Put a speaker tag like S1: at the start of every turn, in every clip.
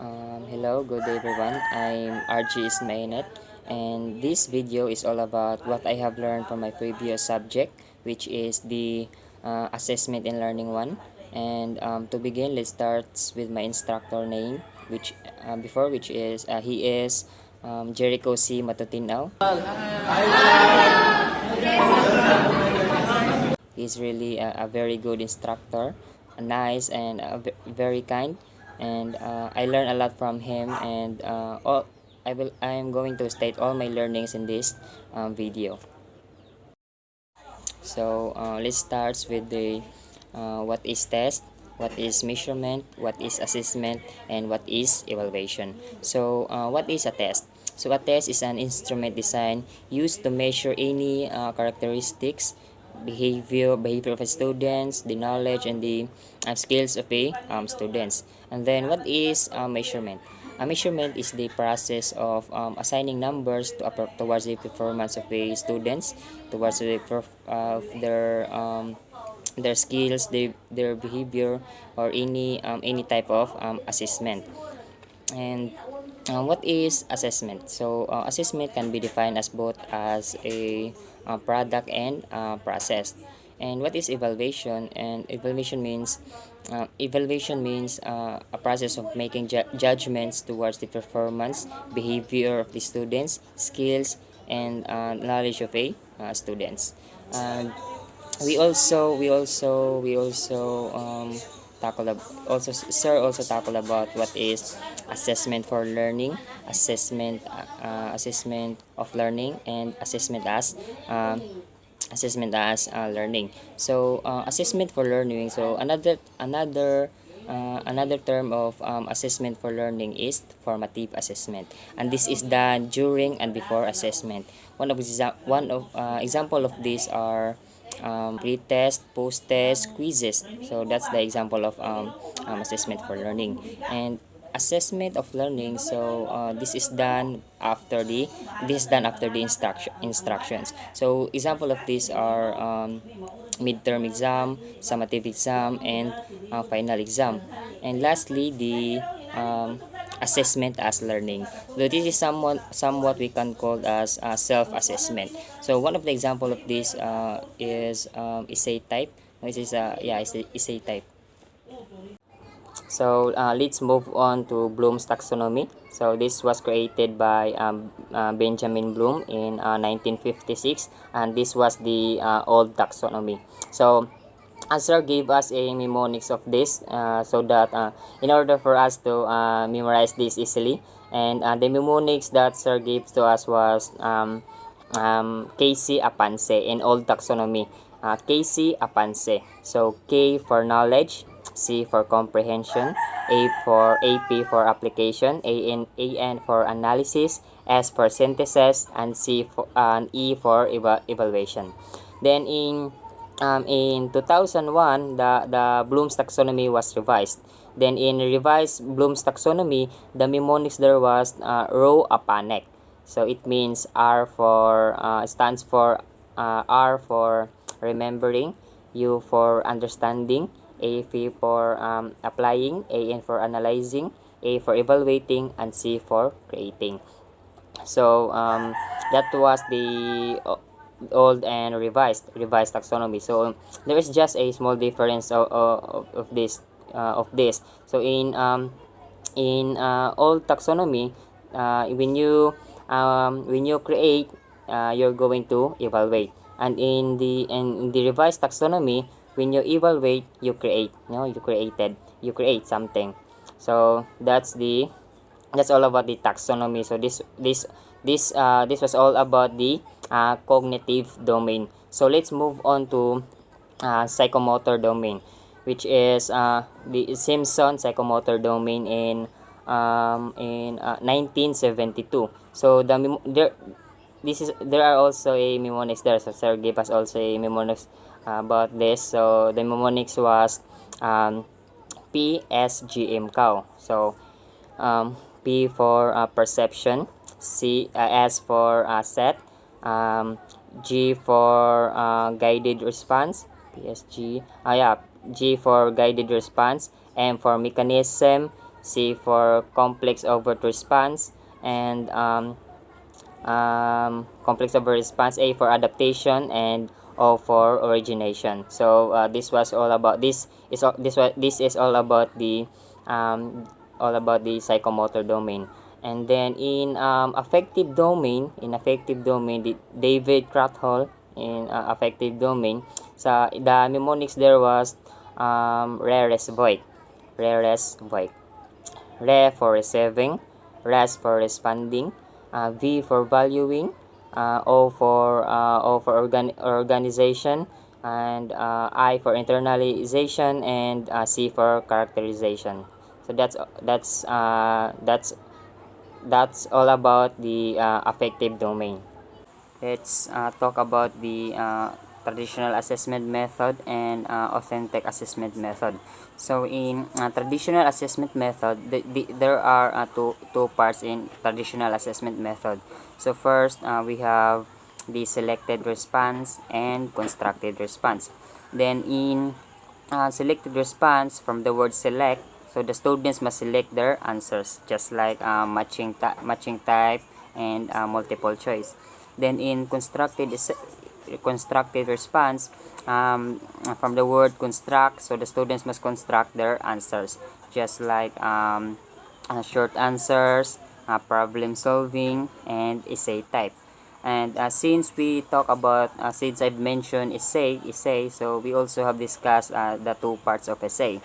S1: Hello, good day everyone. I'm RG Ismainet, and this video is all about what I have learned from my previous subject, which is the assessment and learning one. And to begin, let's start with my instructor name, which is he is Jericho C. Matutinao. He's really a very good instructor, nice and very kind, and I learned a lot from him. And I am going to state all my learnings in this video. So let's start with the what is test, what is measurement, what is assessment, and what is evaluation. So what is a test? So a test is an instrument design used to measure any characteristics, behavior of students, the knowledge and the skills of the students. And then what is measurement? A measurement is the process of assigning numbers towards the performance of the students, towards their skills, their behavior, or any type of assessment. And what is assessment? So assessment can be defined as both as a product and process. And what is evaluation? And evaluation means a process of making judgments towards the performance, behavior of the students, skills, and knowledge of a students. And we also tackle about what is assessment for learning, assessment of learning, and assessment as learning. So assessment for learning. So another term of assessment for learning is formative assessment, and this is done during and before assessment. One of example of these are pre-test, post-test, quizzes. So that's the example of assessment for learning. And assessment of learning, so this is done after the instructions. So example of these are midterm exam, summative exam, and final exam. And lastly, the assessment as learning. So this is somewhat we can call as self-assessment. So one of the example of this is essay type. This is essay type. So let's move on to Bloom's taxonomy. So this was created by Benjamin Bloom in 1956, and this was the old taxonomy. So Sir gave us a mnemonics of this, so that in order for us to memorize this easily. And the mnemonics that Sir gave to us was KC Apanse in old taxonomy. KC Apanse. So K for knowledge, C for comprehension, AP for application, AN for analysis, S for synthesis, and E for evaluation. Then in 2001, the Bloom's taxonomy was revised. Then in revised Bloom's taxonomy, the mnemonics there was Rho Apanek. So it means stands for R for remembering, U for understanding, AP for applying, AN for analyzing, A for evaluating, and C for creating. So that was the old and revised taxonomy. So there is just a small difference of this. So in old taxonomy, when you create, you're going to evaluate. And in the revised taxonomy, when you evaluate, you create. You create something. So that's all about the taxonomy. So this was all about the cognitive domain. So let's move on to psychomotor domain, which is the Simpson psychomotor domain in 1972. So there are also a mnemonics there. So Sir gave us also a mnemonics about this. So the mnemonics was PSGM cow. So P for perception, S for set, G for guided response, G for guided response, M for mechanism, C for complex overt response, and complex overt response, A for adaptation, and O for origination. So this was all about this is all about the psychomotor domain. And then in affective domain, David Krathhol in affective domain, the mnemonics there was Reres Voigt, Reres Voigt. Re for receiving, res for responding, V for valuing, O for organization, and I for internalization, and C for characterization. So that's all about the affective domain. Let's talk about the traditional assessment method and authentic assessment method. So in traditional assessment method, there are two parts in traditional assessment method. So first, we have the selected response and constructed response. Then in selected response, from the word select, so the students must select their answers, just like matching type and multiple choice. Then in constructed response, from the word construct, so the students must construct their answers, just like short answers, problem solving, and essay type. And since we talk about since I've mentioned essay, so we also have discussed the two parts of essay.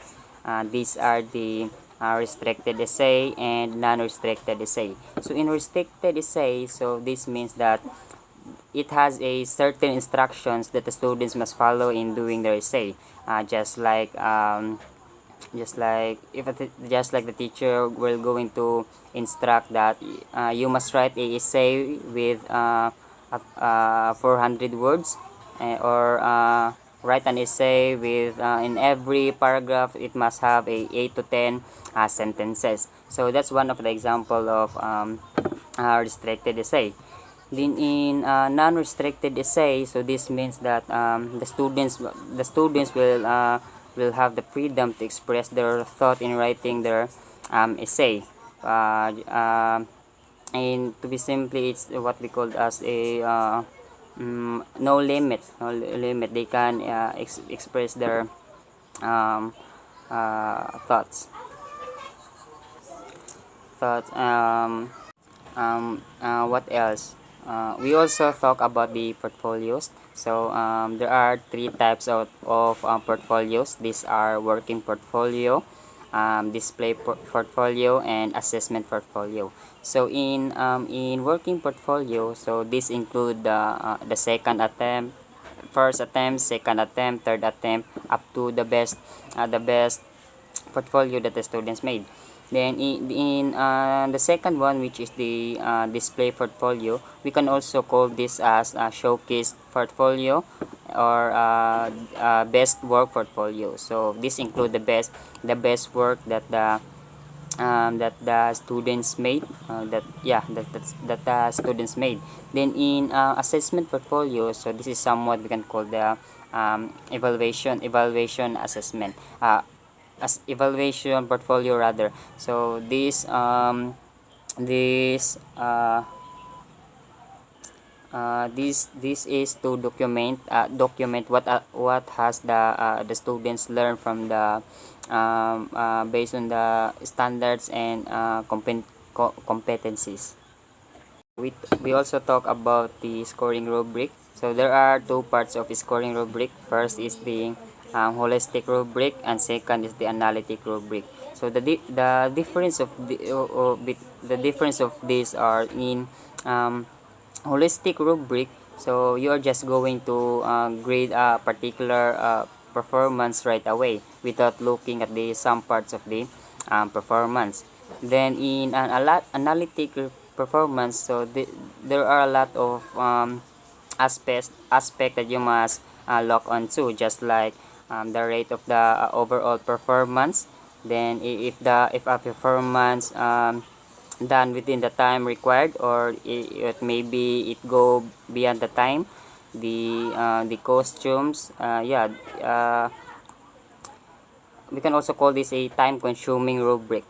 S1: These are the restricted essay and non-restricted essay. So in restricted essay, so this means that it has a certain instructions that the students must follow in doing their essay, just like the teacher will going to instruct that you must write a essay with 400 words, or write an essay with in every paragraph it must have a 8 to 10 sentences. So that's one of the example of restricted essay. Then in non-restricted essay, so this means that the students will have the freedom to express their thought in writing their essay. And to be simply, it's what we call as a no limit. They can express their um, thoughts. What else? We also talk about the portfolios. So there are three types of portfolios. These are working portfolio, display portfolio, and assessment portfolio. So in working portfolio, so this include the second attempt, first attempt, second attempt, third attempt, up to the best portfolio that the students made. Then in the second one, which is the display portfolio, we can also call this as a showcase portfolio, or best work portfolio. So this include the best work that the students made, that the students made. Then in assessment portfolio, so this is somewhat we can call the evaluation assessment, as evaluation portfolio rather. So this this is to document what has the students learned from the based on the standards and competencies. We also talk about the scoring rubric. So there are two parts of scoring rubric. First is the holistic rubric, and second is the analytic rubric. So the difference of the difference of these are in holistic rubric. So you're just going to grade a particular performance right away without looking at the some parts of the performance. Then in an analytic performance, so there are a lot of aspect that you must lock onto, just like the rate of the overall performance. Then if a performance done within the time required, or it maybe it go beyond the time, the costumes, we can also call this a time consuming rubric.